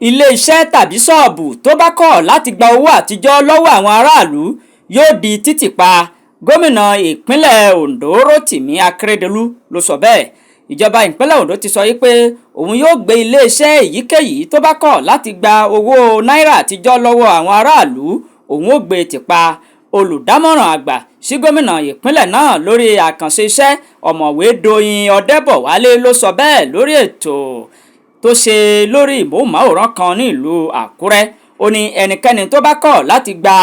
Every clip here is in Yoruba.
ilé iṣẹ́ tàbí ṣọ́ọ̀bù tó bá kọ̀ láti gba owó àtijọ́ lọ́wọ́ àwọn aráàlú yóò di títì pa. Gómìnà ìpínlẹ̀ Ondo Rotimi Akeredolu ló sọ bẹ́ẹ̀. Ìjọba ìpínlẹ̀ Ondo ti sọ pé òun yóò gbé ilé iṣẹ́ èyíkéyìí tó bá kọ̀ láti gba owó náírà àtijọ́ lọ́wọ́ àwọn aráàlú, òun ó gbé tì pa. Olùdámọ̀ràn àgbà sí gómìnà ìpínlẹ̀ náà lórí àkànṣe iṣẹ́ ọ̀mọ̀wé Doyin Ọdẹ́bọ̀wálé ló sọ bẹ́ẹ̀ lórí ètò tó ṣe lórí ìmọ̀ọ́máwòrán kan ní ìlú Àkúrẹ́. Ó ní ẹnikẹ́ni tó bá kọ̀ láti gba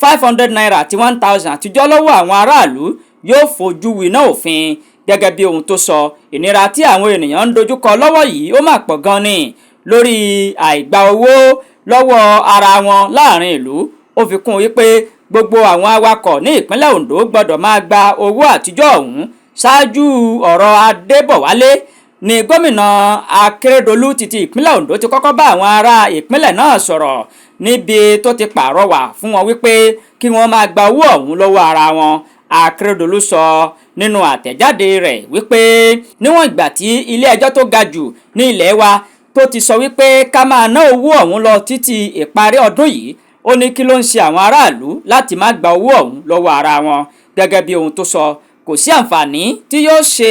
500 naira àti 1000 àtijọ́ lọ́wọ́ àwọn aráàlú yóò fojú winá òfin. Gẹ́gẹ́ bí ohun tó sọ, ìnira tí àwọn ènìyàn ń dojúkọ lọ́wọ́ yìí ó mà pọ̀ gan ni lórí àìgbà owó lọ́wọ́ ara wọn láàrin ìlú. Ó fi kún wípé gbogbo àwọn awakọ̀ ní ìpínlẹ̀ Ondo gbọ́dọ̀ máa gba owó àtijọ́ ọ̀hún. Ṣáájú ọ̀rọ̀ Adébọ̀wálé ni gómìnà Akeredolu ti ìpínlẹ̀ Ondo ti kọ́kọ́ bá àwọn ará ìpínlẹ̀ náà sọ̀rọ̀ níbi tó ti pàrọwà fún wọn wípé kí wọ́n máa gba owó ọ̀hún lọ́wọ́ ara wọn. Akeredolu sọ nínú àtẹ̀jáde rẹ̀ wípé níwọ̀n ìgbà tí ilé ẹjọ́ tó ga jù ní ilẹ̀ wa tó ti sọ wípé ká máa ná owó ọ̀hún lọ títí ìparí ọdún yìí, ó ní kí ló ń ṣe àwọn aráàlú láti má gba owó ọ̀hún lọ́wọ́ ara wọn. Gẹ́gẹ́ bí ohun tó sọ, kò sí àǹfààní tí yóò ṣe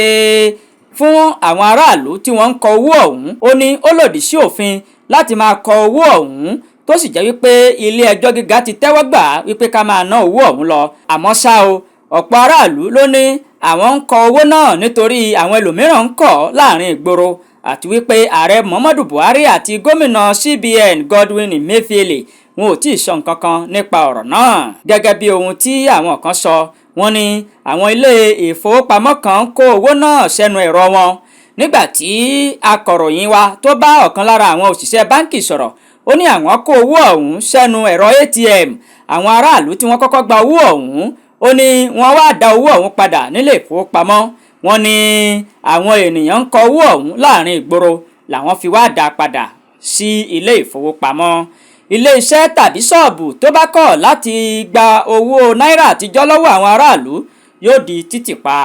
fún àwọn aráàlú tí wọ́n ń kọ owó ọ̀hún. Ó ní ó lòdì sí òfin láti máa kọ owó ọ̀hún, tó sì jẹ́ wípé ilé ẹjọ́ gíga ti tẹ́wọ́ gbà wípé ká máa ná owó ọ̀hún lọ. Àmọ́ ṣá o, ọ̀pọ̀ aráàlú ló ní àwọn ń kọ owó náà nítorí àwọn ẹlòmíràn ń kọ̀ láàrin ìgboro, àti wípé ààrẹ Muhammadu Buhari àti gómìnà CBN Godwin Emefiele wọn ò tí ì sọ nǹkan kan nípa ọ̀rọ̀ náà. Gẹ́gẹ́ bí ohun tí àwọn kan sọ, wọ́n ní àwọn ilé ìfowópamọ́ kan kó owó náà sẹ́nu ẹ̀rọ wọn. Nígbà tí akọ̀ròyìn wa tó bá ọ̀kan lára àwọn òṣìṣẹ́ báǹkì sọ̀rọ̀, ó ní àwọn kó owó ọ̀hún sẹ́nu ẹ̀rọ ATM. Àwọn aráàlú tí wọ́n kọ́kọ́ gba owó ọ̀hún, ó ní wọ́n wá dá owó ọ̀hún padà nílé ìfowópamọ́. Wọ́n ní àwọn ènìyàn ń kọ owó ọ̀hún láàrin ìgboro làwọn fi wá dá padà sí ilé ìfowópamọ́. Ilé iṣẹ́ tàbí ṣọ́ọ̀bù tó bá kọ̀ láti gba owó náírà àtijọ́ lọ́wọ́ àwọn aráàlú yóò di títì pa.